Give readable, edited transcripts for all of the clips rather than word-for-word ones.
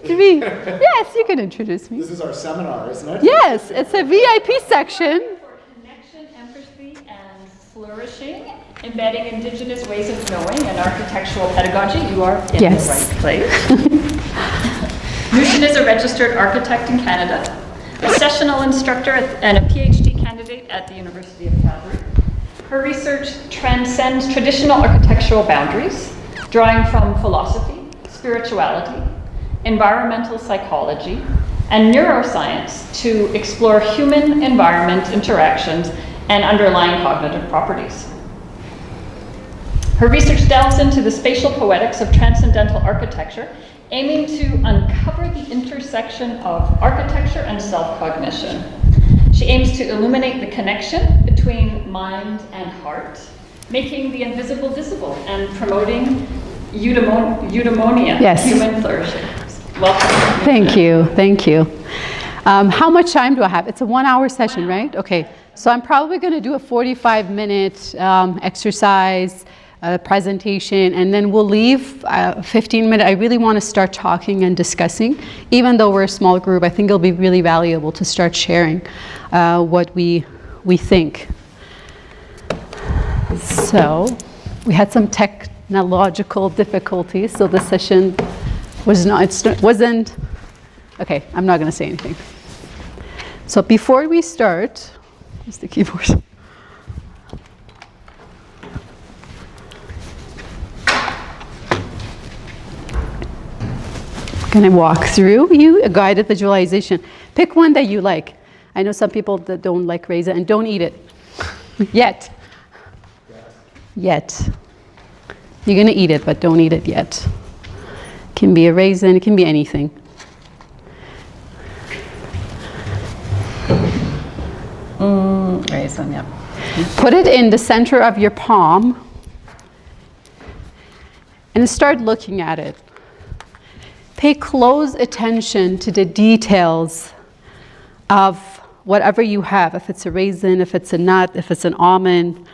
3. Yes, you can introduce me. This is our seminar, isn't it? Yes, it's a VIP section. For connection, empathy, and flourishing, embedding Indigenous ways of knowing and architectural pedagogy. You are in the right place. Nushin is a registered architect in Canada, a sessional instructor and a PhD candidate at the University of Calgary. Her research transcends traditional architectural boundaries, drawing from philosophy, spirituality, environmental psychology, and neuroscience to explore human-environment interactions and underlying cognitive properties. Her research delves into the spatial poetics of transcendental architecture, aiming to uncover the intersection of architecture and self-cognition. She aims to illuminate the connection between mind and heart, making the invisible visible and promoting eudaimonia, human flourishing. Welcome. Thank you, thank you. How much time do I have? It's a 1-hour session, right? Okay, so I'm probably going to do a 45-minute exercise, presentation, and then we'll leave 15 minutes. I really want to start talking and discussing. Even though we're a small group, I think it'll be really valuable to start sharing what we think. So we had some technological difficulties, so the session wasn't, okay, I'm not going to say anything. So before we start, where's the keyboard? I'm going to walk through you a guided visualization. Pick one that you like. I know some people that don't like raisin and don't eat it yet. Yet. You're going to eat it, but don't eat it yet. It can be a raisin, it can be anything. Raisin, yeah. Put it in the center of your palm and start looking at it. Pay close attention to the details of whatever you have. If it's a raisin, if it's a nut, if it's an almond,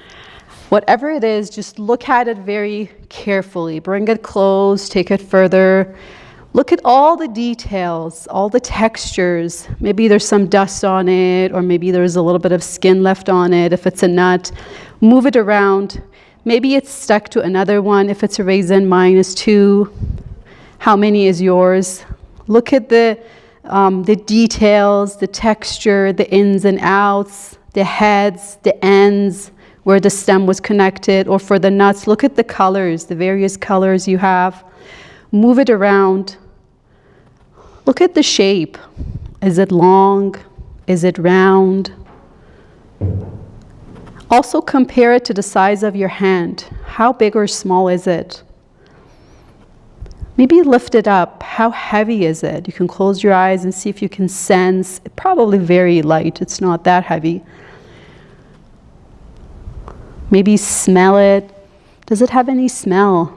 whatever it is, just look at it very carefully. Bring it close, take it further. Look at all the details, all the textures. Maybe there's some dust on it, or maybe there's a little bit of skin left on it. If it's a nut, move it around. Maybe it's stuck to another one. If it's a raisin, mine is 2. How many is yours? Look at the details, the texture, the ins and outs, the heads, the ends, where the stem was connected, or for the nuts, look at the colors, the various colors you have. Move it around. Look at the shape. Is it long? Is it round? Also compare it to the size of your hand. How big or small is it? Maybe lift it up. How heavy is it? You can close your eyes and see if you can sense. It's probably very light. It's not that heavy. Maybe smell it. Does it have any smell?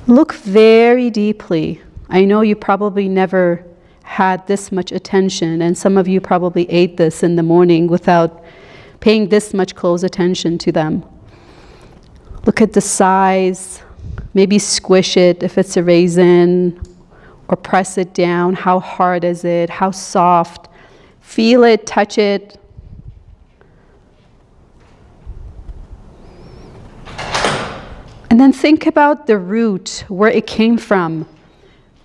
Look very deeply. I know you probably never had this much attention, and some of you probably ate this in the morning without paying this much close attention to them. Look at the size. Maybe squish it if it's a raisin, or press it down. How hard is it? How soft? Feel it, touch it. And then think about the root, where it came from,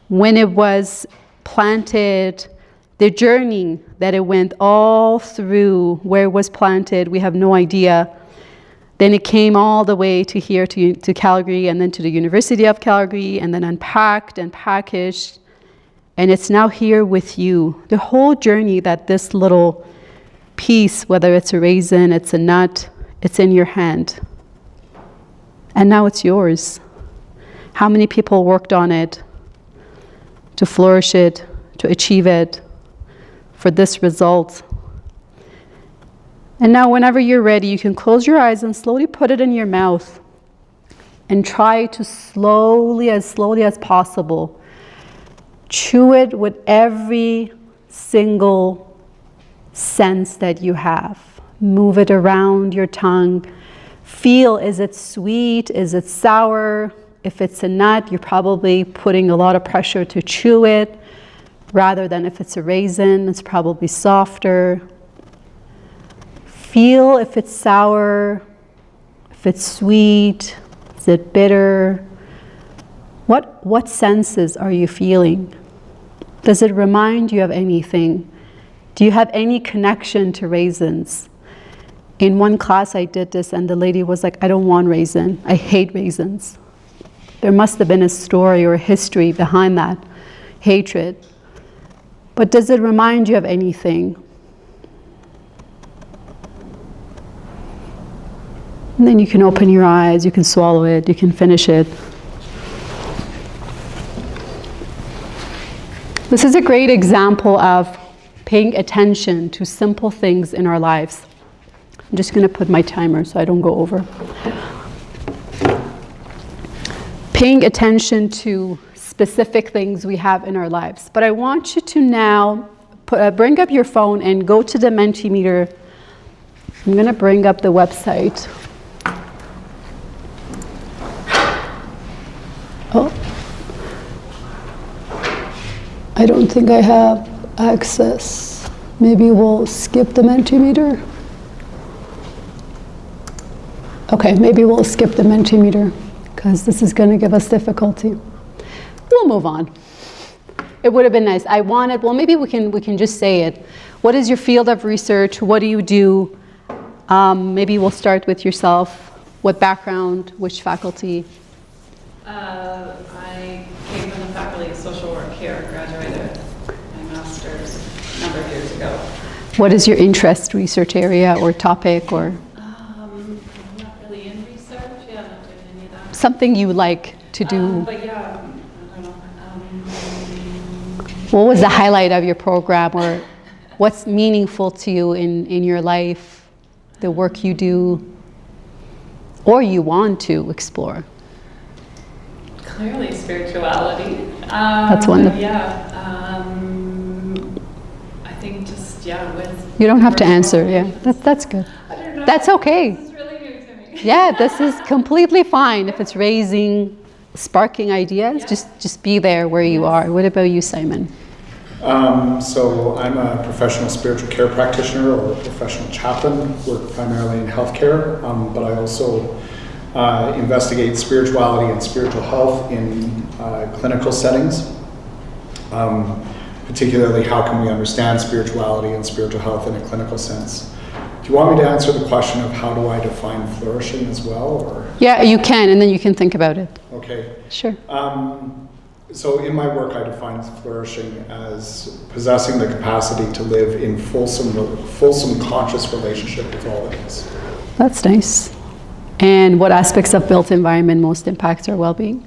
when it was planted, the journey that it went all through, where it was planted, we have no idea. Then it came all the way to here, to Calgary, and then to the University of Calgary, and then unpacked and packaged, and it's now here with you. The whole journey that this little piece, whether it's a raisin, it's a nut, it's in your hand. And now it's yours. How many people worked on it to flourish it, to achieve it, for this result? And now whenever you're ready, you can close your eyes and slowly put it in your mouth and try to slowly as possible, chew it with every single sense that you have. Move it around your tongue. Feel, is it sweet? Is it sour? If it's a nut, you're probably putting a lot of pressure to chew it, rather than if it's a raisin, it's probably softer. Feel if it's sour, if it's sweet, is it bitter? What senses are you feeling? Does it remind you of anything? Do you have any connection to raisins? In one class I did this and the lady was like, I don't want raisin, I hate raisins. There must have been a story or a history behind that hatred. But does it remind you of anything? And then you can open your eyes, you can swallow it, you can finish it. This is a great example of paying attention to simple things in our lives. I'm just going to put my timer so I don't go over. Paying attention to specific things we have in our lives. But I want you to now bring up your phone and go to the Mentimeter. I'm going to bring up the website. Oh. I don't think I have access. Maybe we'll skip the Mentimeter. Okay, maybe we'll skip the Mentimeter because this is going to give us difficulty. We'll move on. It would have been nice. I wanted, well, maybe we can just say it. What is your field of research? What do you do? Maybe we'll start with yourself. What background? Which faculty? I came from the faculty of social work here, graduated my master's a number of years ago. What is your interest, research area or topic or? I'm not really in research, yeah, not doing any of that. Something you like to do? But yeah, I don't know. What was the highlight of your program, or what's meaningful to you in your life, the work you do, or you want to explore? Clearly spirituality. That's wonderful. Yeah. I think just, with... You don't have to answer, yeah. That's good. I don't know. That's okay. This is really new to me. Yeah, this is completely fine. If it's raising, sparking ideas, just be there where you are. What about you, Simon? So I'm a professional spiritual care practitioner or a professional chaplain, work primarily in healthcare, but I also investigate spirituality and spiritual health in clinical settings. Particularly, how can we understand spirituality and spiritual health in a clinical sense? Do you want me to answer the question of how do I define flourishing as well? Or? Yeah, you can, and then you can think about it. Okay. Sure. So in my work, I define flourishing as possessing the capacity to live in fulsome conscious relationship with all that is. That's nice. And what aspects of built environment most impacts our well-being?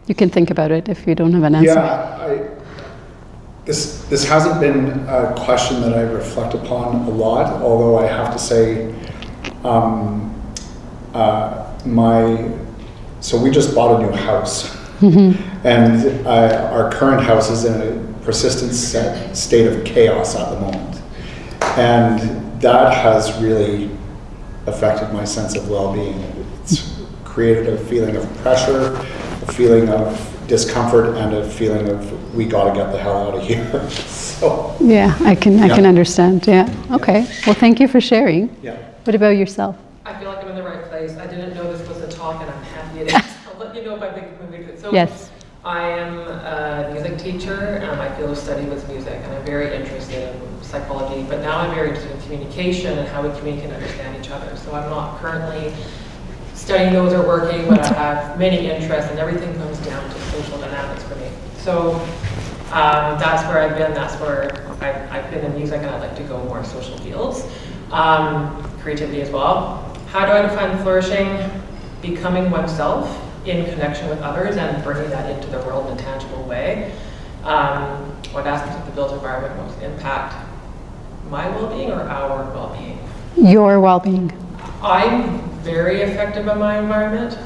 You can think about it if you don't have an answer. Yeah, this hasn't been a question that I reflect upon a lot, although I have to say, so we just bought a new house, and our current house is in a persistent state of chaos at the moment, and that has really affected my sense of well-being. It's created a feeling of pressure, a feeling of discomfort, and a feeling of we got to get the hell out of here. So yeah, I can understand. Yeah. Okay. Well, thank you for sharing. Yeah. What about yourself? I feel like I'm in the right place. I didn't know this was a talk, and I'm happy it is. I'll let you know if I think moving to it. So Yes. I am a music teacher, and my field of study was music, and I'm very interested in psychology, but now I'm very interested in communication and how we communicate and understand each other. So I'm not currently studying those or working, but I have many interests, and everything comes down to social dynamics for me. So that's where I've been. That's where I've been in music, and I'd like to go more social fields. Creativity as well. How do I define flourishing? Becoming oneself in connection with others and bringing that into the world in a tangible way. What aspects of the built environment most impact my well-being or our well-being? Your well-being. I'm very affected by my environment.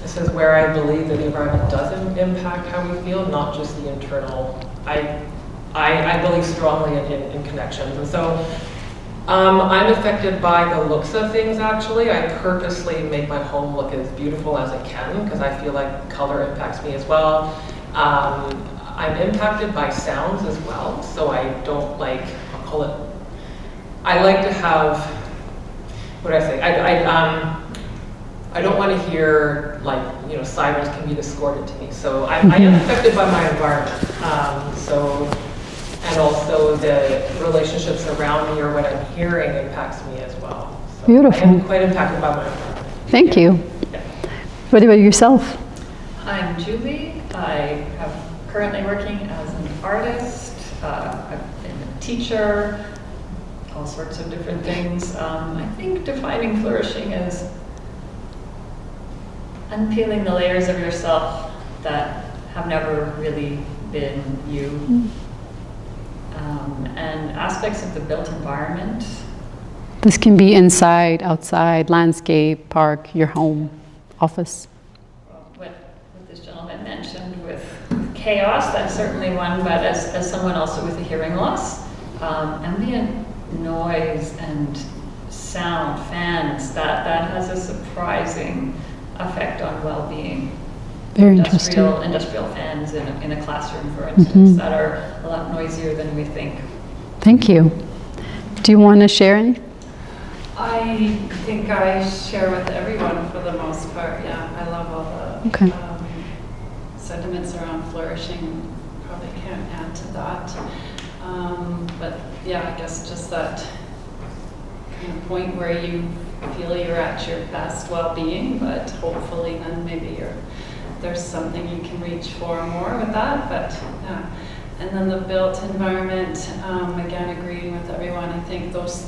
This is where I believe that the environment does impact how we feel, not just the internal. I believe strongly in connections. And so I'm affected by the looks of things, actually. I purposely make my home look as beautiful as it can because I feel like color impacts me as well. I'm impacted by sounds as well, so I don't like, I'll call it, I like to have, what do I say? I don't want to hear, like, you know, sirens can be discordant to me. So I am affected by my environment. And also the relationships around me or what I'm hearing impacts me as well. So Beautiful. I am quite impacted by my environment. Thank you. Yeah. What about yourself? I'm Julie. I am currently working as an artist. I've been a teacher, all sorts of different things. I think defining flourishing is unpeeling the layers of yourself that have never really been you. And aspects of the built environment. This can be inside, outside, landscape, park, your home, office. What this gentleman mentioned with chaos, that's certainly one, but as someone also with a hearing loss, ambient noise and sound, fans, that has a surprising effect on well-being. Very interesting. Industrial fans in a classroom, for instance, that are a lot noisier than we think. Thank you. Do you want to share any? I think I share with everyone for the most part. Yeah, I love all the sentiments around flourishing. Probably can't add to that. But yeah, I guess just that kind of point where you feel you're at your best well-being, but hopefully then maybe there's something you can reach for more with that. But yeah. And then the built environment, again, agreeing with everyone, I think there's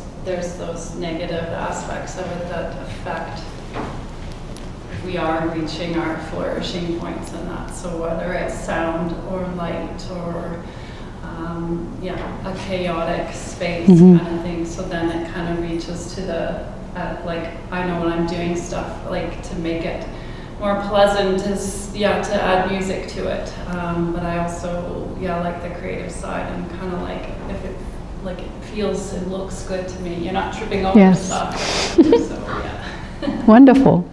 those negative aspects of it that affect if we are reaching our flourishing points and that. So whether it's sound or light or a chaotic space kind of thing. So then it kind of reaches to the, like, I know when I'm doing stuff, like to make it more pleasant is, to add music to it. But I also, like the creative side and kind of like, if it feels and looks good to me, you're not tripping over stuff. So, yeah. Wonderful.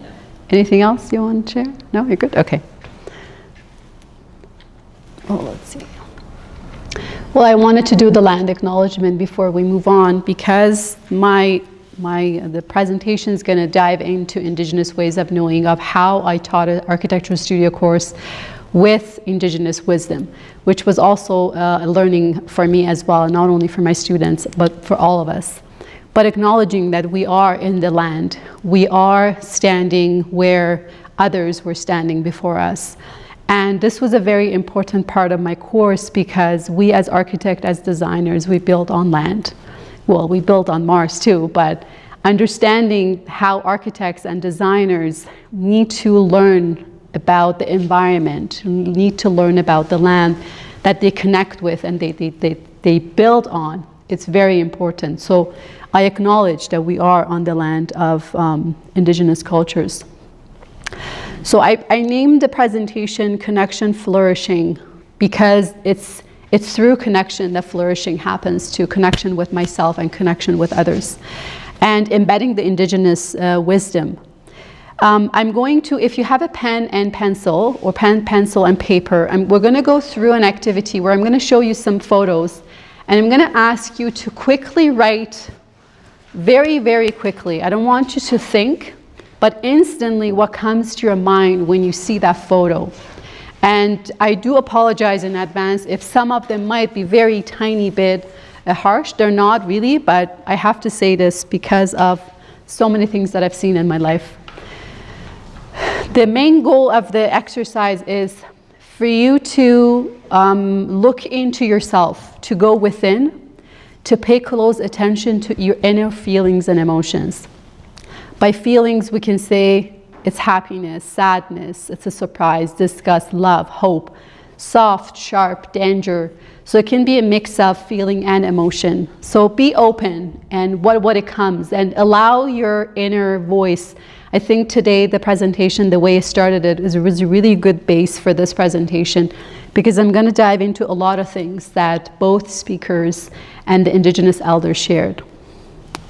Anything else you want to share? No, you're good? Okay. Oh, let's see. Well, I wanted to do the land acknowledgement before we move on because the presentation is going to dive into Indigenous ways of knowing of how I taught an architectural studio course with Indigenous wisdom, which was also a learning for me as well, not only for my students, but for all of us. But acknowledging that we are in the land, we are standing where others were standing before us. And this was a very important part of my course because we as architects, as designers, we build on land. Well, we build on Mars too, but understanding how architects and designers need to learn about the environment, need to learn about the land that they connect with and they build on, it's very important. So I acknowledge that we are on the land of Indigenous cultures. So I named the presentation Connection Flourishing because it's through connection that flourishing happens, to connection with myself and connection with others. And embedding the Indigenous wisdom. I'm going to, if you have a pen and pencil, or pen, pencil, and paper, we're going to go through an activity where I'm going to show you some photos, and I'm going to ask you to quickly write, very, very quickly. I don't want you to think, but instantly what comes to your mind when you see that photo. And I do apologize in advance if some of them might be very tiny bit harsh. They're not really, but I have to say this because of so many things that I've seen in my life. The main goal of the exercise is for you to look into yourself, to go within, to pay close attention to your inner feelings and emotions. By feelings, we can say it's happiness, sadness, it's a surprise, disgust, love, hope, soft, sharp, danger. So it can be a mix of feeling and emotion. So be open and what it comes, and allow your inner voice. I think today the presentation, the way I started it, was a really good base for this presentation, because I'm going to dive into a lot of things that both speakers and the Indigenous elders shared.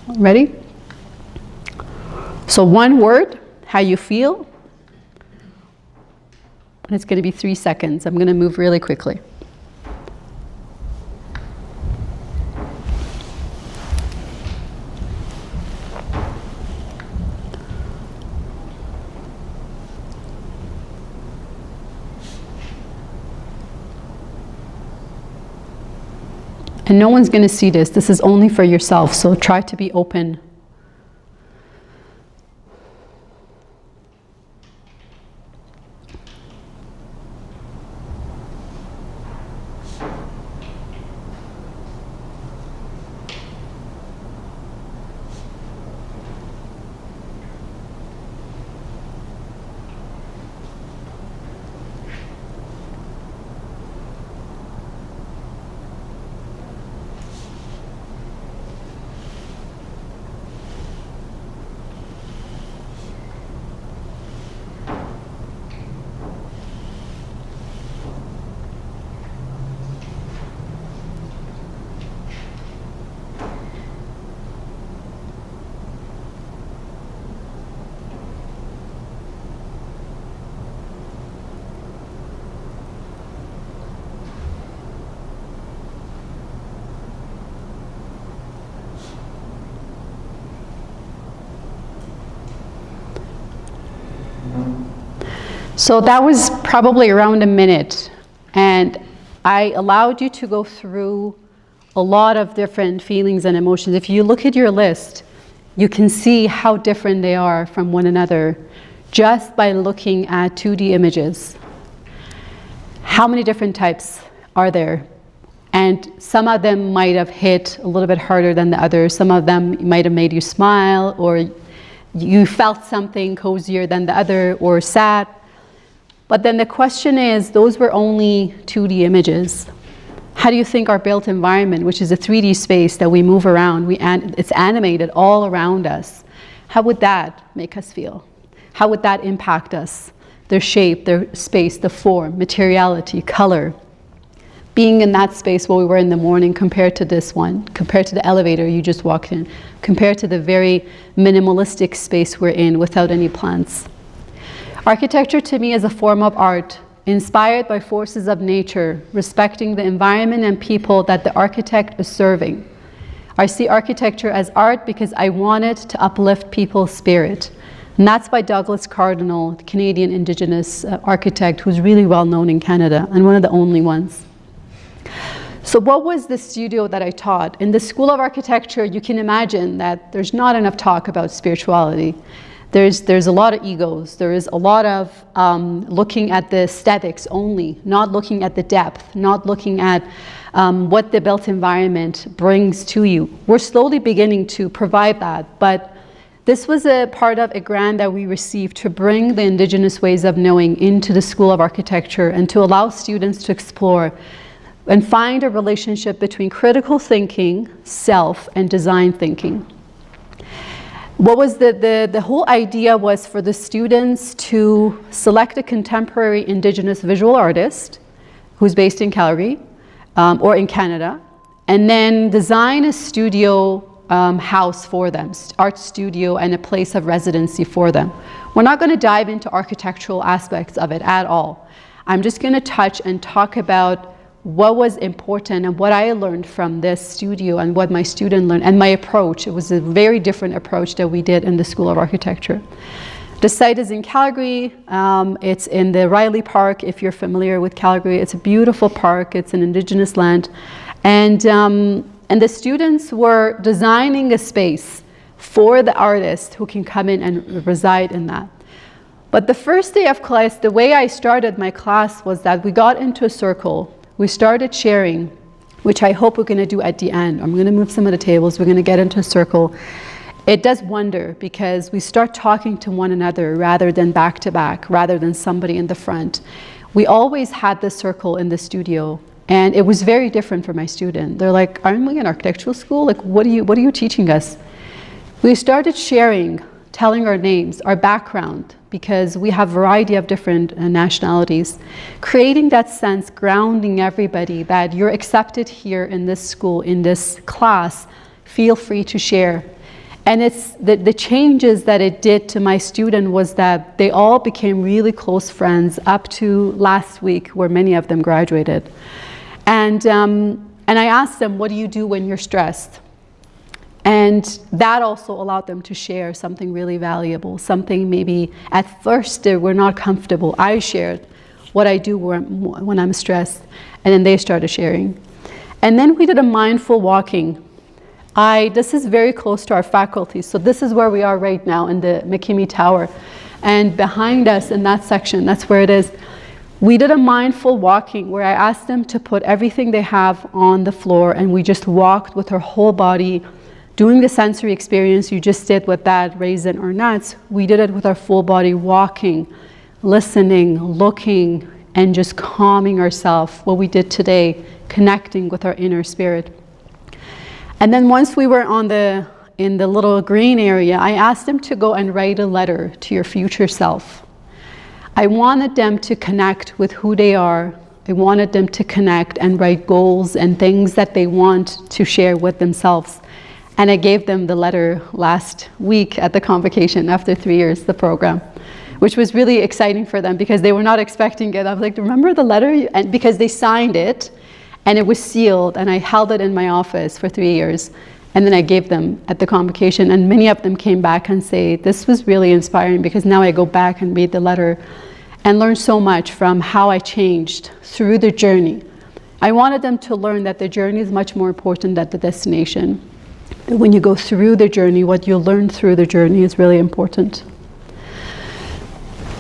Ready? So one word, how you feel. And it's going to be 3 seconds. I'm going to move really quickly. And no one's going to see this. This is only for yourself, so try to be open. So that was probably around a minute, and I allowed you to go through a lot of different feelings and emotions. If you look at your list, you can see how different they are from one another just by looking at 2D images. How many different types are there? And some of them might have hit a little bit harder than the others. Some of them might have made you smile, or you felt something cozier than the other, or sad. But then the question is, those were only 2D images. How do you think our built environment, which is a 3D space that we move around, it's animated all around us, how would that make us feel? How would that impact us? Their shape, their space, the form, materiality, color. Being in that space where we were in the morning compared to this one, compared to the elevator you just walked in, compared to the very minimalistic space we're in without any plants. Architecture to me is a form of art, inspired by forces of nature, respecting the environment and people that the architect is serving. I see architecture as art because I want it to uplift people's spirit. And that's by Douglas Cardinal, the Canadian Indigenous architect who's really well known in Canada and one of the only ones. So what was the studio that I taught? In the School of Architecture, you can imagine that there's not enough talk about spirituality. There's a lot of egos. There is a lot of looking at the aesthetics only, not looking at the depth, not looking at what the built environment brings to you. We're slowly beginning to provide that, but this was a part of a grant that we received to bring the Indigenous ways of knowing into the School of Architecture and to allow students to explore and find a relationship between critical thinking, self, and design thinking. What was the whole idea was for the students to select a contemporary Indigenous visual artist who's based in Calgary or in Canada, and then design a studio house for them, art studio and a place of residency for them. We're not going to dive into architectural aspects of it at all. I'm just going to touch and talk about what was important and what I learned from this studio and what my student learned and my approach. It was a very different approach that we did in the School of Architecture. The site is in Calgary. It's in the Riley Park, if you're familiar with Calgary. It's a beautiful park. It's an Indigenous land. And the students were designing a space for the artist who can come in and reside in that. But the first day of class, the way I started my class was that we got into a circle. We started sharing, which I hope we're going to do at the end. I'm going to move some of the tables. We're going to get into a circle. It does wonder because we start talking to one another rather than back to back, rather than somebody in the front. We always had this circle in the studio, and it was very different for my student. They're like, aren't we in architectural school? Like, what are you teaching us? We started sharing, telling our names, our background, because we have a variety of different nationalities, creating that sense, grounding everybody that you're accepted here in this school, in this class, feel free to share. And it's the changes that it did to my student was that they all became really close friends up to last week, where many of them graduated. And I asked them, what do you do when you're stressed? And that also allowed them to share something really valuable, something maybe at first they were not comfortable. I shared what I do when I'm stressed, and then they started sharing. And then we did a mindful walking. This is very close to our faculty, so this is where we are right now in the McKimmey Tower. And behind us in that section, that's where it is. We did a mindful walking where I asked them to put everything they have on the floor, and we just walked with our whole body, doing the sensory experience you just did with that raisin or nuts. We did it with our full body, walking, listening, looking, and just calming ourselves. What we did today, connecting with our inner spirit. And then once we were in the little green area, I asked them to go and write a letter to your future self. I wanted them to connect with who they are. I wanted them to connect and write goals and things that they want to share with themselves. And I gave them the letter last week at the convocation after 3 years, the program, which was really exciting for them because they were not expecting it. I was like, remember the letter? And because they signed it and it was sealed, and I held it in my office for 3 years. And then I gave them at the convocation, and many of them came back and say, this was really inspiring because now I go back and read the letter and learn so much from how I changed through the journey. I wanted them to learn that the journey is much more important than the destination. That when you go through the journey, what you learn through the journey is really important.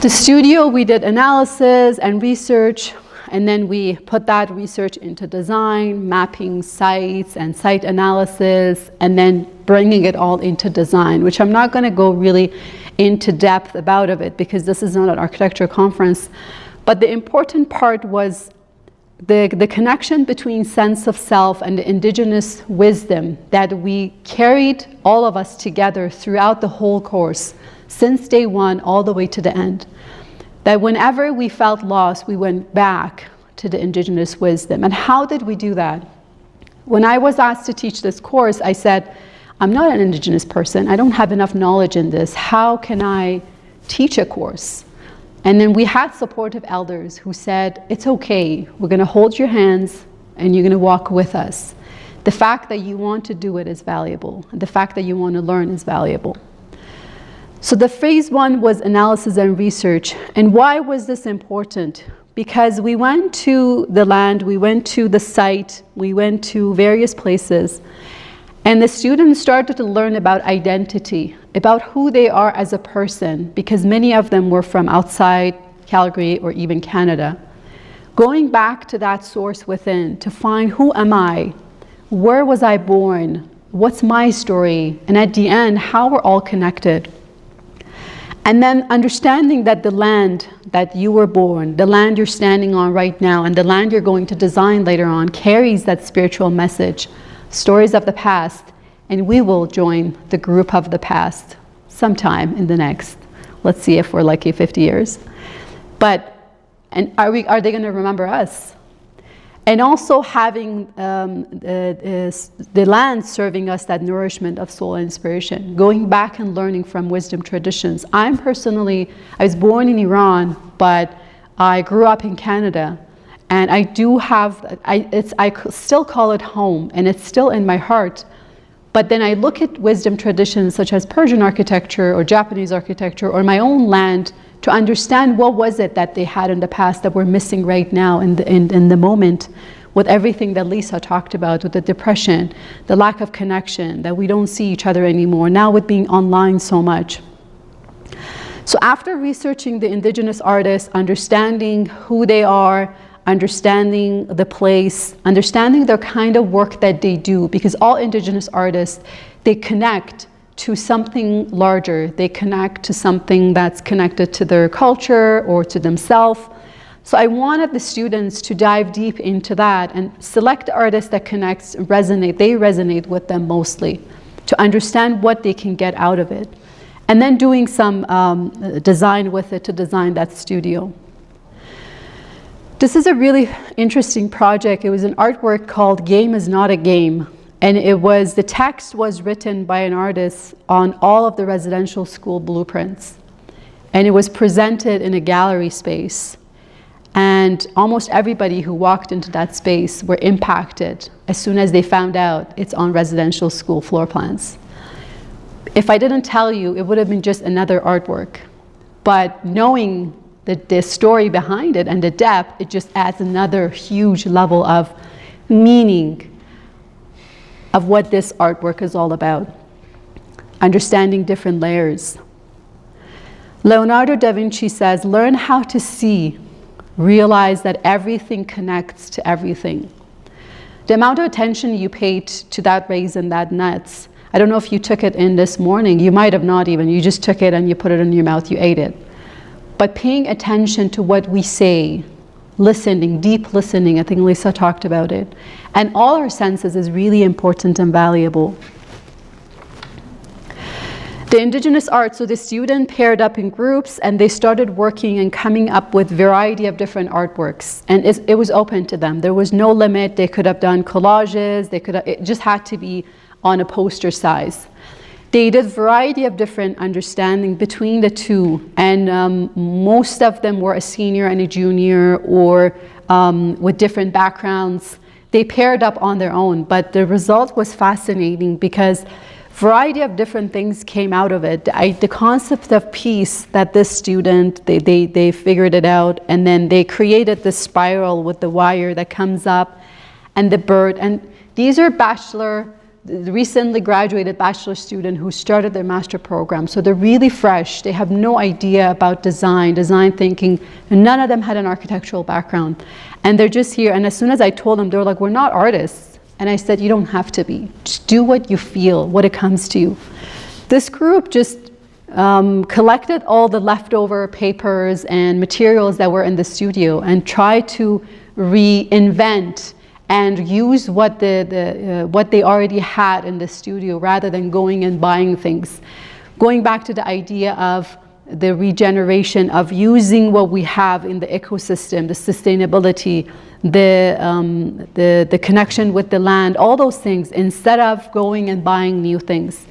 The studio, we did analysis and research, and then we put that research into design, mapping sites and site analysis, and then bringing it all into design, which I'm not going to go really into depth about it because this is not an architecture conference. But the important part was the connection between sense of self and the indigenous wisdom that we carried, all of us together throughout the whole course, since day one all the way to the end. That whenever we felt lost, we went back to the indigenous wisdom. And how did we do that? When I was asked to teach this course, I said, I'm not an indigenous person. I don't have enough knowledge in this. How can I teach a course? And then we had supportive elders who said, it's okay. We're going to hold your hands and you're going to walk with us. The fact that you want to do it is valuable. The fact that you want to learn is valuable. So the phase one was analysis and research. And why was this important? Because we went to the land, we went to the site, we went to various places, and the students started to learn about identity, about who they are as a person, because many of them were from outside Calgary or even Canada. Going back to that source within to find, who am I? Where was I born? What's my story? And at the end, how we're all connected. And then understanding that the land that you were born, the land you're standing on right now, and the land you're going to design later on carries that spiritual message, stories of the past, and we will join the group of the past sometime in the next, let's see if we're lucky, 50 years. And are they going to remember us? And also having the land serving us that nourishment of soul and inspiration, going back and learning from wisdom traditions. I was born in Iran, but I grew up in Canada. And I do have, I still call it home, and it's still in my heart. But then I look at wisdom traditions such as Persian architecture or Japanese architecture or my own land to understand what was it that they had in the past that we're missing right now in the moment, with everything that Lisa talked about, with the depression, the lack of connection, that we don't see each other anymore, now with being online so much. So after researching the indigenous artists, understanding who they are, understanding the place, understanding the kind of work that they do, because all indigenous artists, they connect to something larger. They connect to something that's connected to their culture or to themselves. So I wanted the students to dive deep into that and select artists that they resonate with them mostly, to understand what they can get out of it. And then doing some design with it to design that studio. This is a really interesting project. It was an artwork called Game is Not a Game. And the text was written by an artist on all of the residential school blueprints. And it was presented in a gallery space. And almost everybody who walked into that space were impacted as soon as they found out it's on residential school floor plans. If I didn't tell you, it would have been just another artwork. But knowing the story behind it and the depth, it just adds another huge level of meaning of what this artwork is all about. Understanding different layers. Leonardo da Vinci says, learn how to see, realize that everything connects to everything. The amount of attention you paid to that raisin, that nuts, I don't know if you took it in this morning, you might have not even, you just took it and you put it in your mouth, you ate it. But paying attention to what we say, listening, deep listening, I think Lisa talked about it, and all our senses is really important and valuable. The Indigenous art, so the student paired up in groups and they started working and coming up with variety of different artworks, and it was open to them. There was no limit. They could have done collages, it just had to be on a poster size. They did variety of different understanding between the two, and most of them were a senior and a junior, or with different backgrounds. They paired up on their own, but the result was fascinating because variety of different things came out of it. The concept of peace that this student, they figured it out, and then they created this spiral with the wire that comes up and the bird. And these are recently graduated bachelor student who started their master program. So they're really fresh. They have no idea about design thinking, and none of them had an architectural background. And they're just here, and as soon as I told them, they were like, we're not artists. And I said, you don't have to be. Just do what you feel, what it comes to you. This group just collected all the leftover papers and materials that were in the studio and tried to reinvent and use what they already had in the studio rather than going and buying things. Going back to the idea of the regeneration, of using what we have in the ecosystem, the sustainability, the connection with the land, all those things, instead of going and buying new things.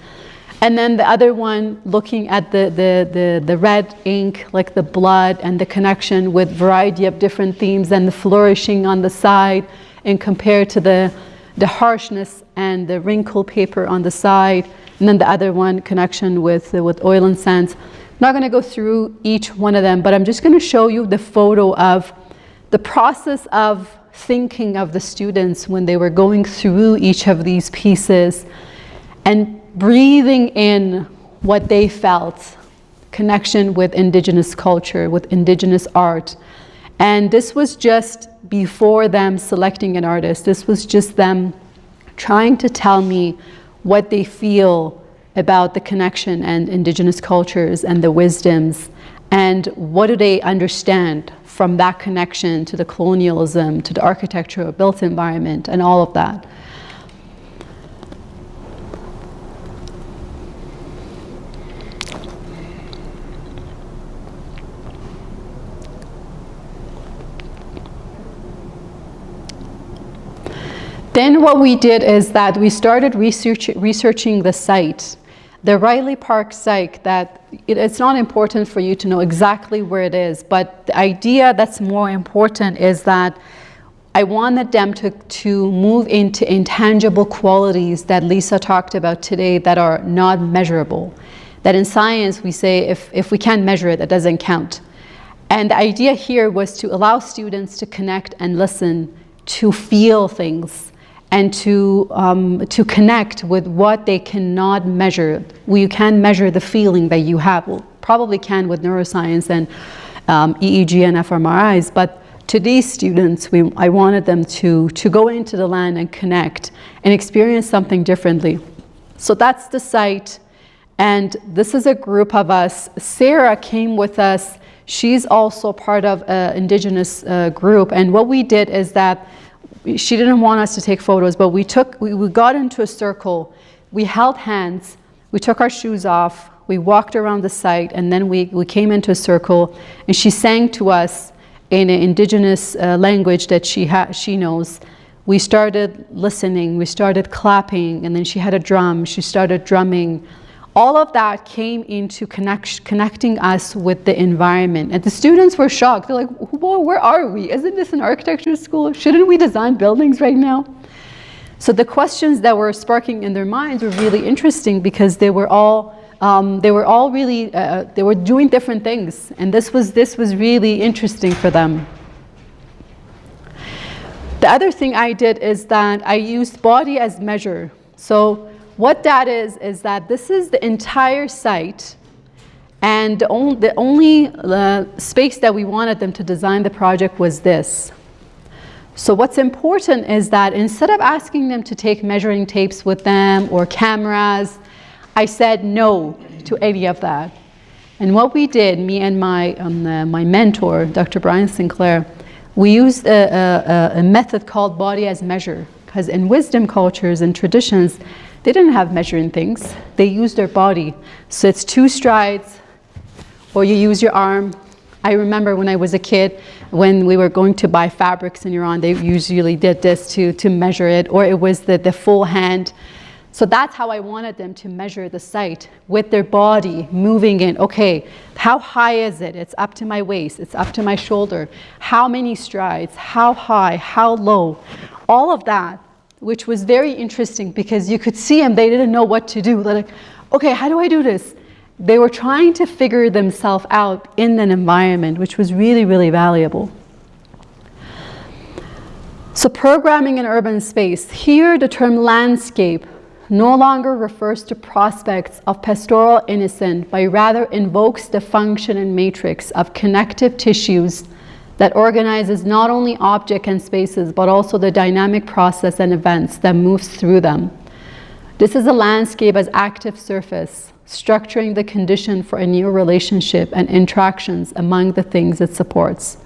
And then the other one, looking at the red ink, like the blood and the connection with variety of different themes, and the flourishing on the side, and compared to the harshness and the wrinkled paper on the side. And then the other one, connection with oil and sands. I'm not going to go through each one of them, but I'm just going to show you the photo of the process of thinking of the students when they were going through each of these pieces and breathing in what they felt, connection with Indigenous culture, with Indigenous art. And this was just before them selecting an artist. This was just them trying to tell me what they feel about the connection and Indigenous cultures and the wisdoms, and what do they understand from that connection to the colonialism, to the architecture, built environment, and all of that. Then what we did is that we started researching the site. The Riley Park site, it's not important for you to know exactly where it is, but the idea that's more important is that I wanted them to move into intangible qualities that Lisa talked about today that are not measurable. That in science we say if we can't measure it, it doesn't count. And the idea here was to allow students to connect and listen, to feel things, and to connect with what they cannot measure. You can measure the feeling that you have. Well, probably can with neuroscience and EEG and fMRIs, but to these students, I wanted them to go into the land and connect and experience something differently. So that's the site, and this is a group of us. Sarah came with us. She's also part of an Indigenous group, and what we did is that she didn't want us to take photos, but we got into a circle, we held hands, we took our shoes off, we walked around the site, and then we came into a circle, and she sang to us in an Indigenous language that she knows, We started listening, we started clapping, and then she had a drum, she started drumming. All of that came into connecting us with the environment. And the students were shocked. They're like, whoa, where are we? Isn't this an architecture school? Shouldn't we design buildings right now? So the questions that were sparking in their minds were really interesting because they were all really, they were doing different things. And this was really interesting for them. The other thing I did is that I used body as measure. So what that is that this is the entire site, and the only space that we wanted them to design the project was this. So what's important is that instead of asking them to take measuring tapes with them or cameras, I said no to any of that. And what we did, me and my mentor, Dr. Brian Sinclair, we used a method called body as measure, because in wisdom cultures and traditions, they didn't have measuring things. They used their body. So it's 2 strides, or you use your arm. I remember when I was a kid, when we were going to buy fabrics in Iran, they usually did this to measure it, or it was the full hand. So that's how I wanted them to measure the site, with their body moving in. Okay, how high is it? It's up to my waist, it's up to my shoulder. How many strides? How high? How low? All of that, which was very interesting because you could see them, they didn't know what to do. They're like, okay, how do I do this? They were trying to figure themselves out in an environment, which was really, really valuable. So programming in urban space. Here, the term landscape no longer refers to prospects of pastoral innocence, but rather invokes the function and matrix of connective tissues that organizes not only object and spaces, but also the dynamic process and events that moves through them. This is a landscape as active surface, structuring the condition for a new relationship and interactions among the things it supports.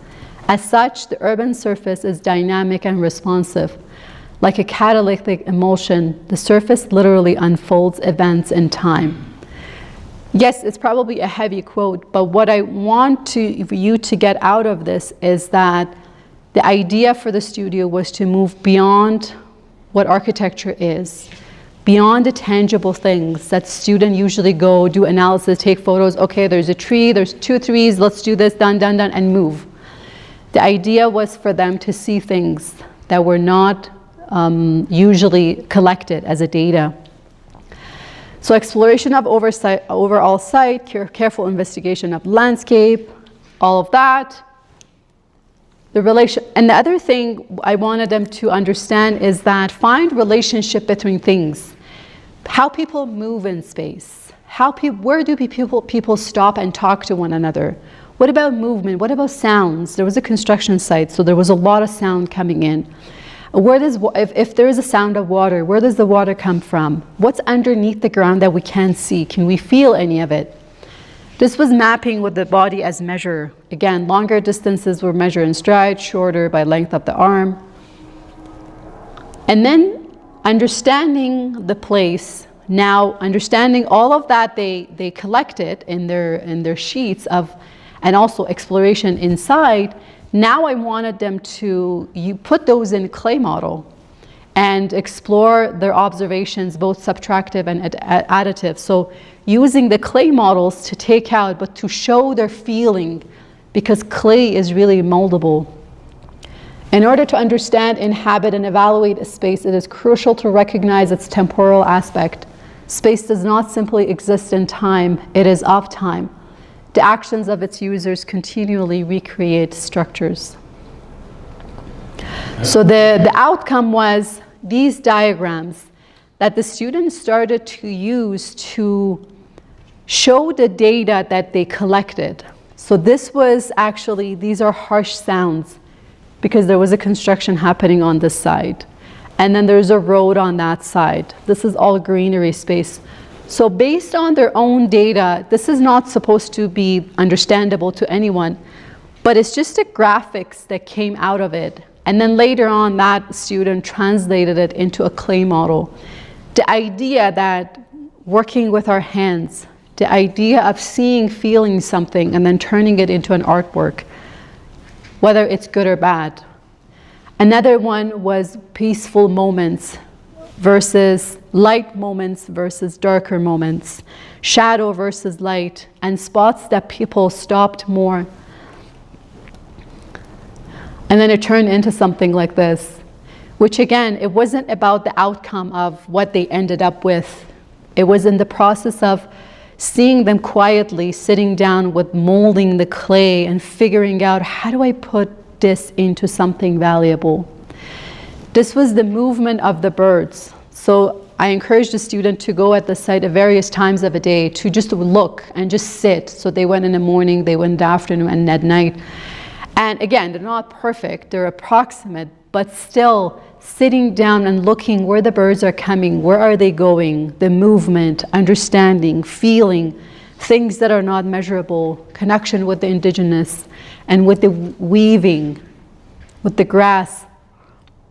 As such, the urban surface is dynamic and responsive. Like a catalytic emulsion, the surface literally unfolds events in time. Yes, it's probably a heavy quote, but what I want you to get out of this is that the idea for the studio was to move beyond what architecture is, beyond the tangible things that students usually go, do analysis, take photos, okay, there's a tree, there's 2 trees, let's do this, done, done, done, and move. The idea was for them to see things that were not usually collected as a data. So exploration of overall site, careful investigation of landscape, all of that. The relation, and the other thing I wanted them to understand is that find relationship between things. How people move in space. Where do people stop and talk to one another? What about movement? What about sounds? There was a construction site, so there was a lot of sound coming in. If there is a sound of water, where does the water come from? What's underneath the ground that we can't see? Can we feel any of it? This was mapping with the body as measure. Again, longer distances were measured in strides, shorter by length of the arm. And then understanding the place, now understanding all of that they collected in their sheets of, and also exploration inside. Now I wanted them to put those in clay model and explore their observations, both subtractive and additive. So using the clay models to take out, but to show their feeling, because clay is really moldable. In order to understand, inhabit, and evaluate a space, it is crucial to recognize its temporal aspect. Space does not simply exist in time, it is of time. The actions of its users continually recreate structures. So the outcome was these diagrams that the students started to use to show the data that they collected. So this was actually, these are harsh sounds because there was a construction happening on this side. And then there's a road on that side. This is all greenery space. So based on their own data, this is not supposed to be understandable to anyone, but it's just the graphics that came out of it. And then later on, that student translated it into a clay model. The idea that working with our hands, the idea of seeing, feeling something, and then turning it into an artwork, whether it's good or bad. Another one was peaceful moments versus light moments versus darker moments, shadow versus light, and spots that people stopped more. And then it turned into something like this, which again, it wasn't about the outcome of what they ended up with. It was in the process of seeing them quietly sitting down with molding the clay and figuring out, how do I put this into something valuable? This was the movement of the birds. So I encouraged the student to go at the site at various times of a day to just look and just sit. So they went in the morning, they went in the afternoon, and at night. And again, they're not perfect, they're approximate, but still sitting down and looking where the birds are coming, where are they going, the movement, understanding, feeling, things that are not measurable, connection with the Indigenous, and with the weaving, with the grass.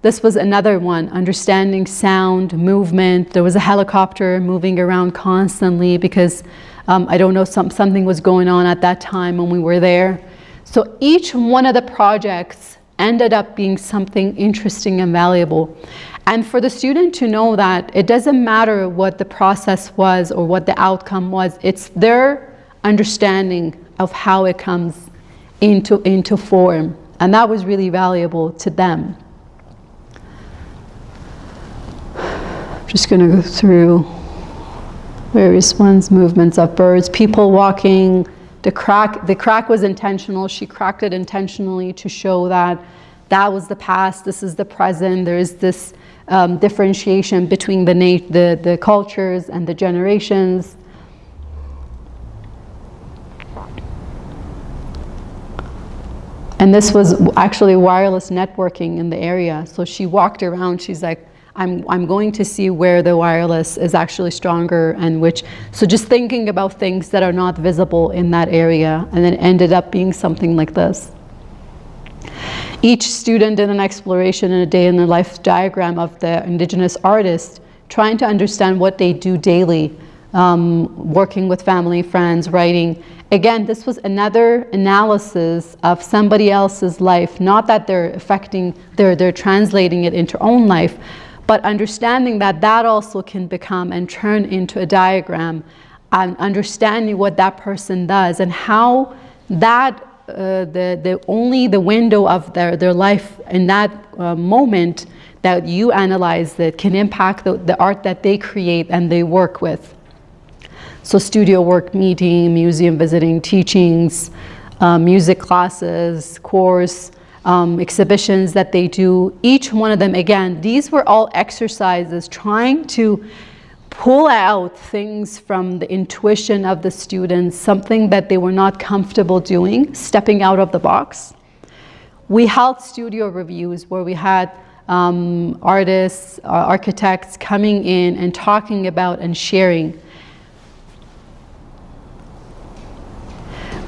This was another one, understanding sound, movement. There was a helicopter moving around constantly because I don't know, something was going on at that time when we were there. So each one of the projects ended up being something interesting and valuable. And for the student to know that it doesn't matter what the process was or what the outcome was, it's their understanding of how it comes into form. And that was really valuable to them. Just going to go through various ones, movements of birds, people walking. The crack was intentional. She cracked it intentionally to show that that was the past, this is the present. There is this differentiation between the cultures and the generations. And this was actually wireless networking in the area. So she walked around, she's like, I'm going to see where the wireless is actually stronger and which. So just thinking about things that are not visible in that area, and then ended up being something like this. Each student did an exploration in a day in the life diagram of the Indigenous artist, trying to understand what they do daily, working with family, friends, writing. Again, this was another analysis of somebody else's life, not that they're they're translating it into own life, but understanding that that also can become and turn into a diagram, and understanding what that person does and how that only the window of their life in that moment that you analyze that can impact the art that they create and they work with. So studio work, meeting, museum visiting, teachings, music classes, course, exhibitions that they do. Each one of them, again, these were all exercises trying to pull out things from the intuition of the students, something that they were not comfortable doing, stepping out of the box. We held studio reviews where we had artists, architects coming in and talking about and sharing.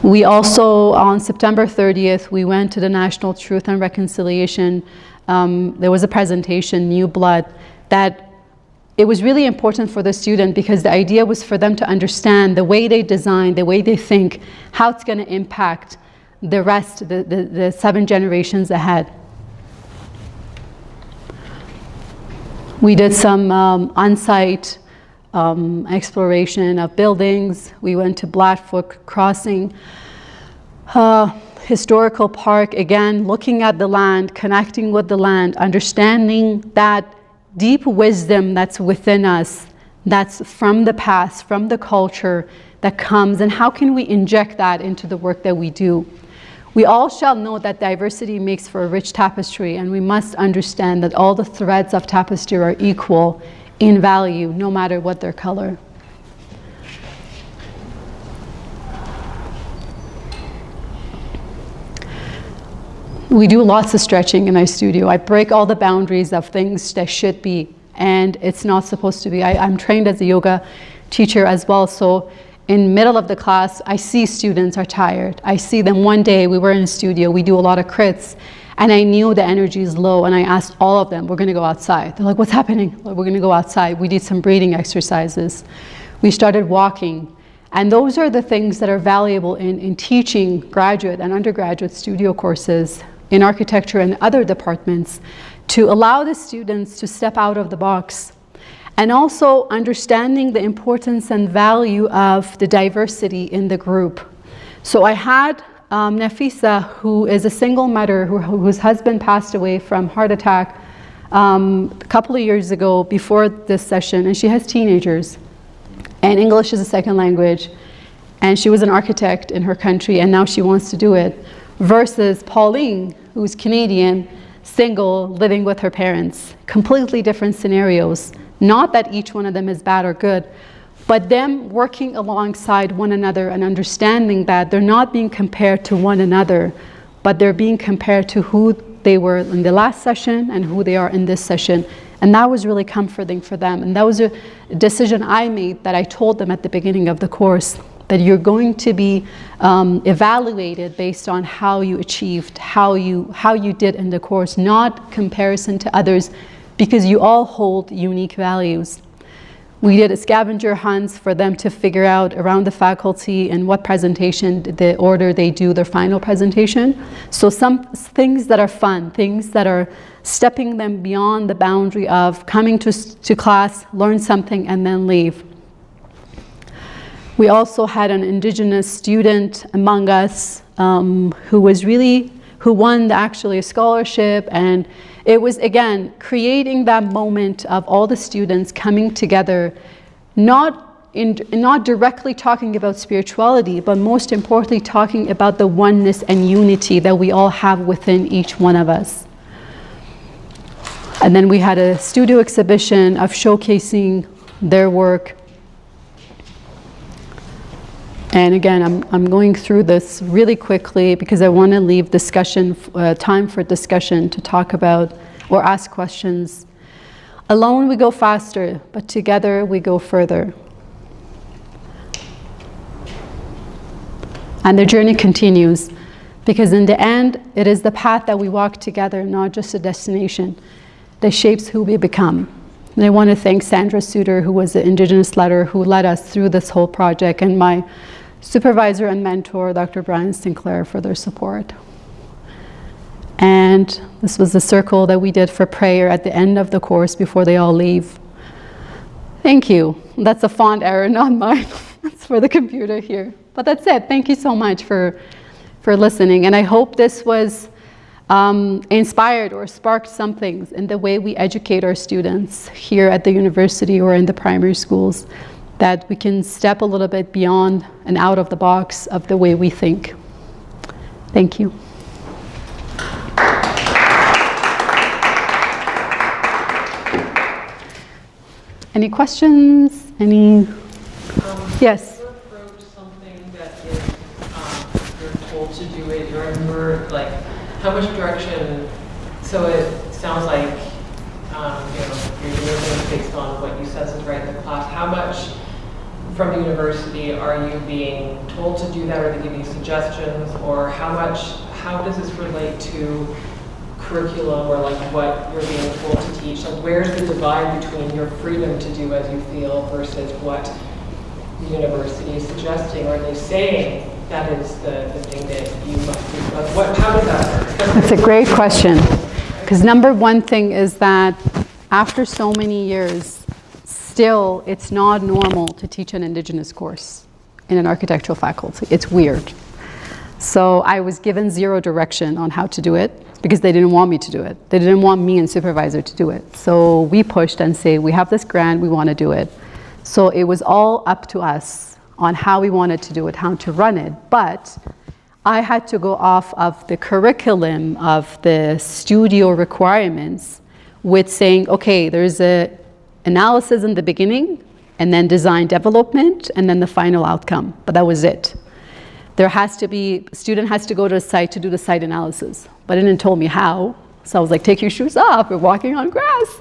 We also, on September 30th, we went to the National Truth and Reconciliation. There was a presentation, New Blood, that it was really important for the student because the idea was for them to understand the way they design, the way they think, how it's going to impact the rest, the 7 generations ahead. We did some on-site exploration of buildings. We went to Blackfoot Crossing, historical park, again, looking at the land, connecting with the land, understanding that deep wisdom that's within us, that's from the past, from the culture that comes, and how can we inject that into the work that we do. We all shall know that diversity makes for a rich tapestry, and we must understand that all the threads of tapestry are equal in value, no matter what their color. We do lots of stretching in our studio. I break all the boundaries of things that should be, and it's not supposed to be. I'm trained as a yoga teacher as well, so in middle of the class, I see students are tired. I see them one day, we were in a studio, we do a lot of crits, and I knew the energy is low, and I asked all of them, we're gonna go outside. They're like, what's happening? We're gonna go outside. We did some breathing exercises. We started walking. And those are the things that are valuable in teaching graduate and undergraduate studio courses. in architecture and other departments to allow the students to step out of the box, and also understanding the importance and value of the diversity in the group. So I had Nafisa, who is a single mother whose husband passed away from heart attack a couple of years ago before this session, and she has teenagers, and English is a second language, and she was an architect in her country, and now she wants to do it, versus Pauline, who's Canadian, single, living with her parents. Completely different scenarios. Not that each one of them is bad or good, but them working alongside one another and understanding that they're not being compared to one another, but they're being compared to who they were in the last session and who they are in this session. And that was really comforting for them. And that was a decision I made, that I told them at the beginning of the course, that you're going to be evaluated based on how you achieved, how you did in the course, not comparison to others, because you all hold unique values. We did a scavenger hunts for them to figure out around the faculty in what presentation, the order they do their final presentation. So some things that are fun, things that are stepping them beyond the boundary of coming to class, learn something, and then leave. We also had an Indigenous student among us who won actually a scholarship, and it was, again, creating that moment of all the students coming together, not directly talking about spirituality, but most importantly talking about the oneness and unity that we all have within each one of us. And then we had a studio exhibition of showcasing their work. And again, I'm going through this really quickly because I want to leave time for discussion to talk about or ask questions. Alone we go faster, but together we go further. And the journey continues, because in the end, it is the path that we walk together, not just a destination, that shapes who we become. And I want to thank Sandra Suter, who was the Indigenous leader who led us through this whole project, and my supervisor and mentor, Dr. Brian Sinclair, for their support. And this was the circle that we did for prayer at the end of the course before they all leave. Thank you. That's a font error, not mine. It's for the computer here. But that's it. Thank you so much for listening. And I hope this was inspired or sparked some things in the way we educate our students here at the university or in the primary schools, that we can step a little bit beyond and out of the box of the way we think. Thank you. Any questions? Yes? You approach something that is, you're told to do it, you're like, how much direction, so it sounds like, you're doing things based on what you sense is right in the class. How much from the university are you being told to do that? Are they giving you suggestions? Or how does this relate to curriculum, or like what you're being told to teach? Like, where's the divide between your freedom to do as you feel versus what the university is suggesting? Or are they saying that is the thing that you must do? Like, how does that work? That's a great question. Because number one thing is that after so many years, still it's not normal to teach an Indigenous course in an architectural faculty. It's weird. So I was given zero direction on how to do it because they didn't want me to do it. They didn't want me and supervisor to do it. So we pushed and say, we have this grant, we want to do it. So it was all up to us on how we wanted to do it, how to run it. But I had to go off of the curriculum of the studio requirements with saying, okay, there's a analysis in the beginning, and then design development, and then the final outcome. But that was it. Student has to go to the site to do the site analysis, but it didn't tell me how. So I was like, take your shoes off, we're walking on grass.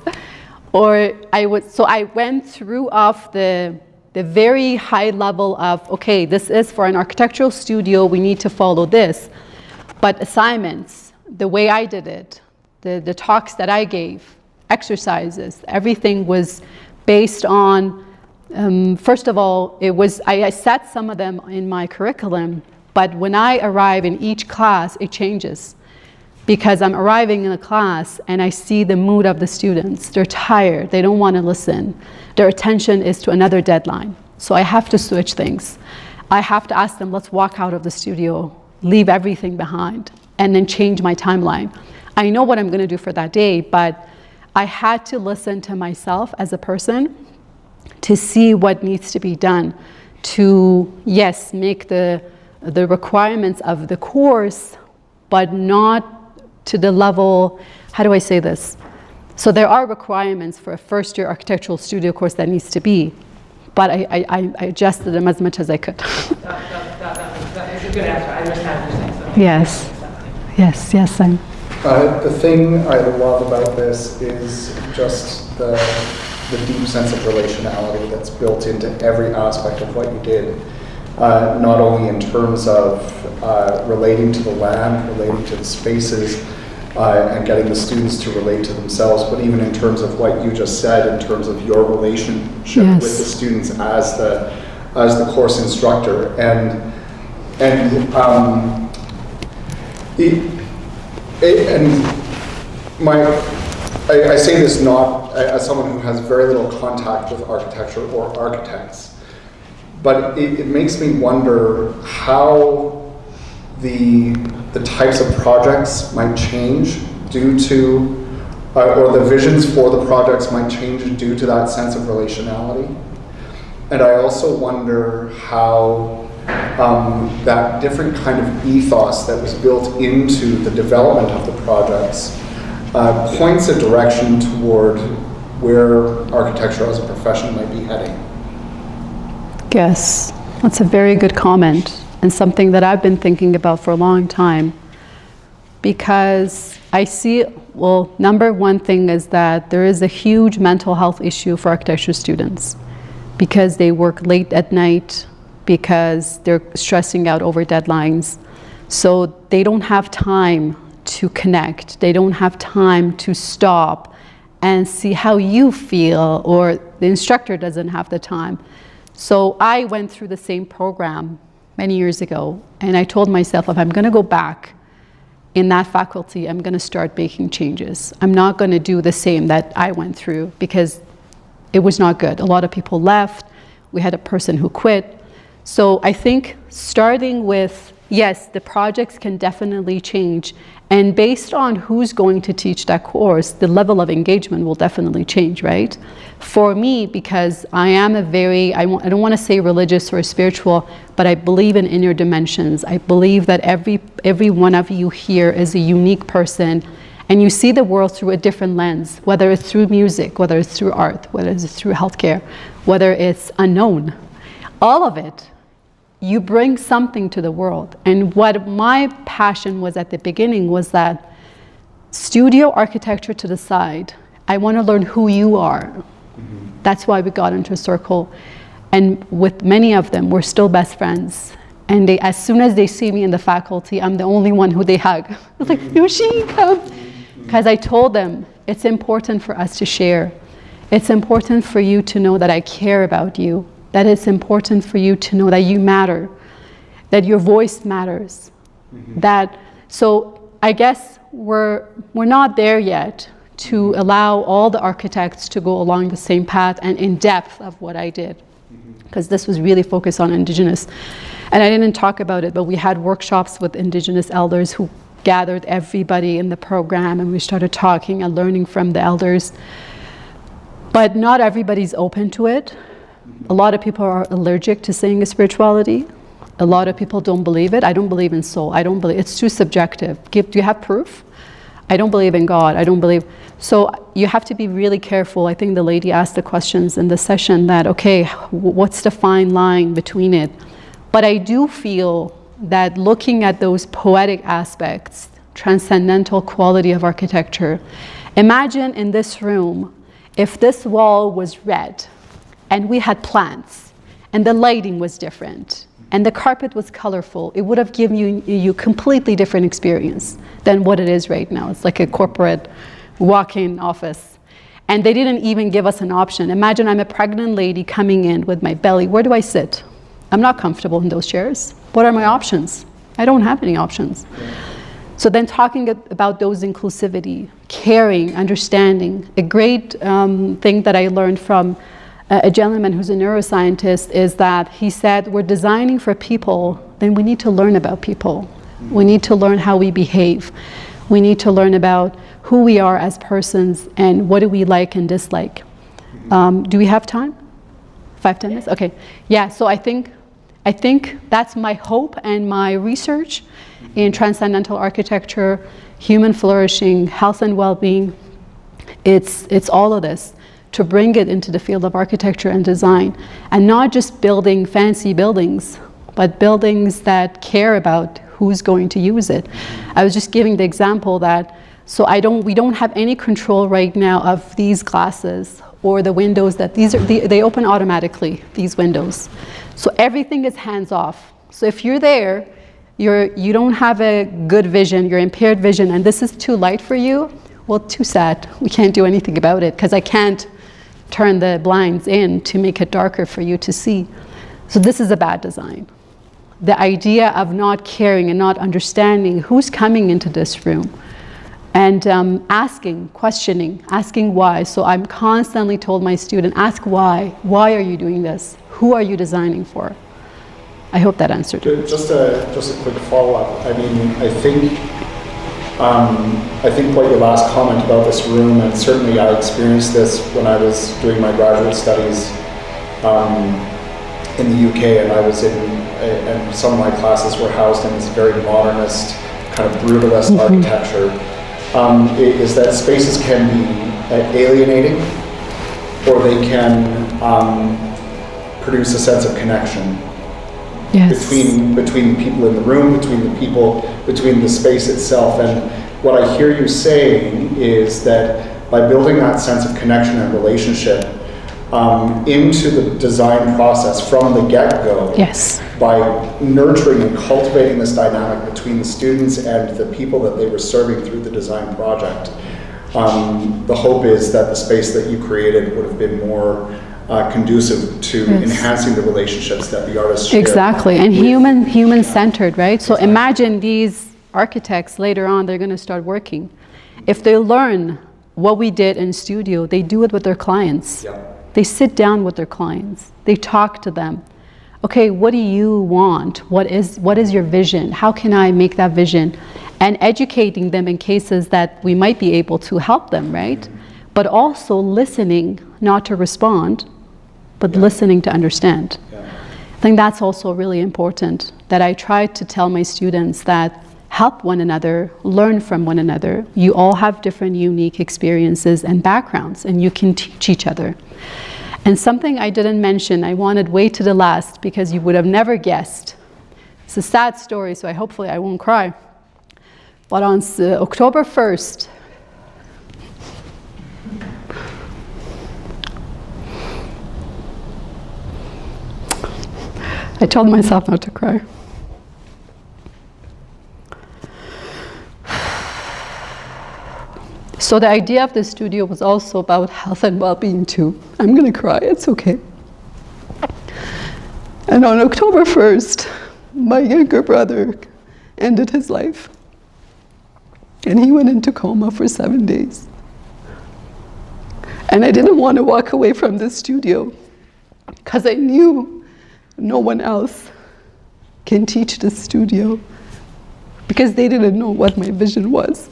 So I went through off the very high level of, okay, this is for an architectural studio, we need to follow this. But assignments, the way I did it, the talks that I gave, exercises, everything was based on, first of all, I set some of them in my curriculum, but when I arrive in each class, it changes. because I'm arriving in a class and I see the mood of the students. They're tired, they don't want to listen. Their attention is to another deadline. So I have to switch things. I have to ask them, let's walk out of the studio, leave everything behind, and then change my timeline. I know what I'm going to do for that day, but I had to listen to myself as a person to see what needs to be done to, yes, make the requirements of the course, but not to the level, how do I say this? So there are requirements for a first-year architectural studio course that needs to be, but I adjusted them as much as I could. That is a good answer. I understand what you're saying. So. Yes, I'm. The thing I love about this is just the deep sense of relationality that's built into every aspect of what you did. Not only in terms of relating to the land, relating to the spaces, and getting the students to relate to themselves, but even in terms of what you just said, in terms of your relationship with the students as the course instructor. I say this not as someone who has very little contact with architecture or architects, but it makes me wonder how the types of projects might change due to, or the visions for the projects might change due to that sense of relationality. And I also wonder how that different kind of ethos that was built into the development of the projects points a direction toward where architecture as a profession might be heading. Yes, that's a very good comment, and something that I've been thinking about for a long time, because I see, well, number one thing is that there is a huge mental health issue for architecture students because they work late at night, because they're stressing out over deadlines. So they don't have time to connect. They don't have time to stop and see how you feel, or the instructor doesn't have the time. So I went through the same program many years ago, and I told myself, if I'm going to go back in that faculty, I'm going to start making changes. I'm not going to do the same that I went through, because it was not good. A lot of people left. We had a person who quit. So I think starting with, yes, the projects can definitely change, and based on who's going to teach that course, the level of engagement will definitely change, right? For me, because I am a very, I don't want to say religious or spiritual, but I believe in inner dimensions. I believe that every one of you here is a unique person, and you see the world through a different lens, whether it's through music, whether it's through art, whether it's through healthcare, whether it's unknown. All of it, you bring something to the world. And what my passion was at the beginning was that studio architecture to the side. I want to learn who you are. Mm-hmm. That's why we got into a circle. And with many of them, we're still best friends. And they, as soon as they see me in the faculty, I'm the only one who they hug. It's like, Yoshi, come. Because I told them, it's important for us to share. It's important for you to know that I care about you. That it's important for you to know that you matter, that your voice matters. Mm-hmm. So I guess we're not there yet to allow all the architects to go along the same path and in depth of what I did, because this was really focused on Indigenous. And I didn't talk about it, but we had workshops with Indigenous elders who gathered everybody in the program, and we started talking and learning from the elders. But not everybody's open to it. A lot of people are allergic to saying spirituality. A lot of people don't believe it. I don't believe in soul. I don't believe, it's too subjective. Do you have proof? I don't believe in God. I don't believe. So you have to be really careful. I think the lady asked the questions in the session that, okay, what's the fine line between it? But I do feel that looking at those poetic aspects, transcendental quality of architecture, imagine in this room, if this wall was red, and we had plants, and the lighting was different, and the carpet was colorful, it would have given you completely different experience than what it is right now. It's like a corporate walk-in office. And they didn't even give us an option. Imagine I'm a pregnant lady coming in with my belly. Where do I sit? I'm not comfortable in those chairs. What are my options? I don't have any options. So then talking about those inclusivity, caring, understanding, a great thing that I learned from a gentleman who's a neuroscientist is that he said, we're designing for people, then we need to learn about people. We need to learn how we behave. We need to learn about who we are as persons and what do we like and dislike. Do we have time? 5-10 minutes? Okay. Yeah, so I think that's my hope and my research in transcendental architecture, human flourishing, health and well-being. It's all of this, to bring it into the field of architecture and design, and not just building fancy buildings, but buildings that care about who's going to use it. I was just giving the example that, we don't have any control right now of these glasses or the windows that they open automatically, these windows. So everything is hands off. So if you're there, you don't have a good vision, you're impaired vision, and this is too light for you, well, too sad. We can't do anything about it because I can't turn the blinds in to make it darker for you to see. So this is a bad design. The idea of not caring and not understanding who's coming into this room, and questioning, asking why. So I'm constantly told my student, ask why. Why are you doing this? Who are you designing for? I hope that answered it. Just a quick follow-up. I mean, I think what your last comment about this room, and certainly I experienced this when I was doing my graduate studies in the UK, and I was and some of my classes were housed in this very modernist, kind of brutalist architecture, is that spaces can be alienating, or they can produce a sense of connection. Yes. Between people in the room, between the space itself. And what I hear you saying is that by building that sense of connection and relationship into the design process from the get-go, yes, by nurturing and cultivating this dynamic between the students and the people that they were serving through the design project, the hope is that the space that you created would have been more conducive to enhancing the relationships that the artists share. Exactly, and human-centered, right? So imagine these architects later on, they're going to start working. If they learn what we did in studio, they do it with their clients. Yeah. They sit down with their clients. They talk to them. Okay, what do you want? What is your vision? How can I make that vision? And educating them in cases that we might be able to help them, right? But also listening, not to respond, but listening to understand. I think that's also really important, that I try to tell my students that help one another, learn from one another. You all have different unique experiences and backgrounds, and you can teach each other. And something I didn't mention, I wanted way to the last because you would have never guessed. It's a sad story, so hopefully I won't cry. But on October 1st, I told myself not to cry. So the idea of the studio was also about health and well-being too. I'm gonna cry, it's okay. And on October 1st, my younger brother ended his life. And he went into coma for 7 days. And I didn't want to walk away from the studio because I knew no one else can teach the studio because they didn't know what my vision was.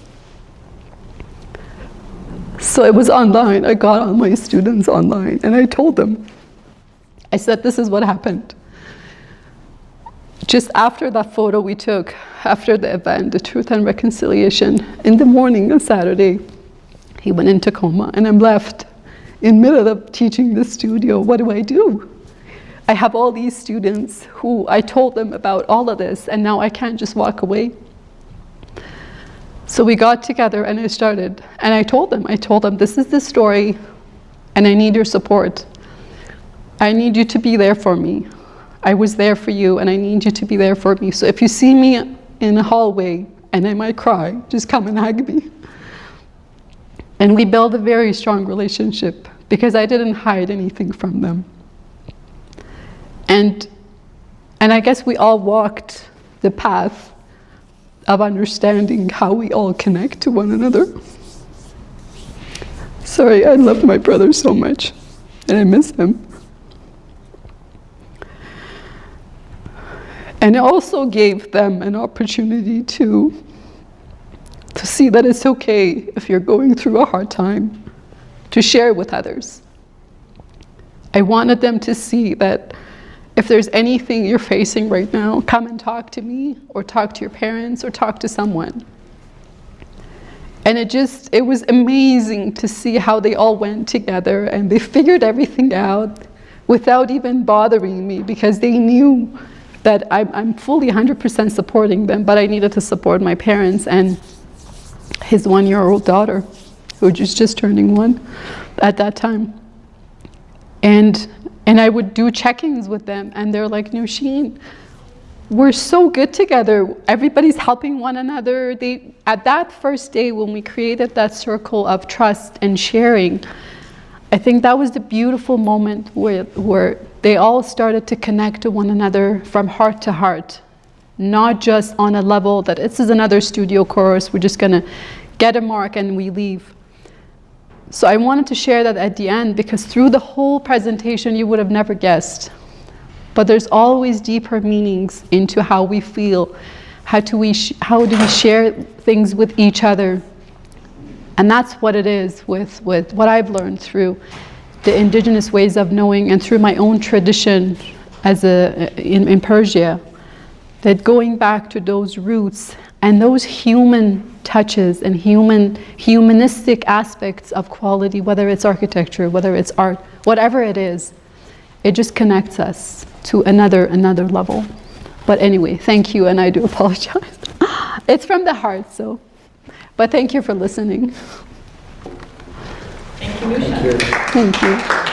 So it was online. I got all my students online and I told them, I said, this is what happened. Just after that photo we took, after the event, the Truth and Reconciliation, in the morning on Saturday, he went into coma and I'm left in the middle of teaching the studio. What do? I have all these students who I told them about all of this and now I can't just walk away. So we got together and I started, and I told them, this is the story and I need your support. I need you to be there for me. I was there for you and I need you to be there for me. So if you see me in a hallway and I might cry, just come and hug me. And we built a very strong relationship because I didn't hide anything from them. And I guess we all walked the path of understanding how we all connect to one another. Sorry, I love my brother so much, and I miss him. And it also gave them an opportunity to see that it's okay if you're going through a hard time, to share with others. I wanted them to see that if there's anything you're facing right now, come and talk to me, or talk to your parents, or talk to someone. And it was amazing to see how they all went together and they figured everything out without even bothering me, because they knew that I'm fully 100% supporting them, but I needed to support my parents and his 1-year-old daughter, who was just turning 1 at that time. And I would do check-ins with them, and they're like, Nusheen, we're so good together. Everybody's helping one another. At that first day when we created that circle of trust and sharing, I think that was the beautiful moment where they all started to connect to one another from heart to heart, not just on a level that this is another studio course, we're just gonna get a mark and we leave. So I wanted to share that at the end, because through the whole presentation you would have never guessed. But there's always deeper meanings into how we feel, how do we share things with each other. And that's what it is with what I've learned through the Indigenous ways of knowing and through my own tradition in Persia, that going back to those roots and those human touches and humanistic aspects of quality, whether it's architecture, whether it's art, whatever it is, it just connects us to another level. But anyway, thank you, and I do apologize. It's from the heart, so. But thank you for listening. Thank you, Nusha. Thank you.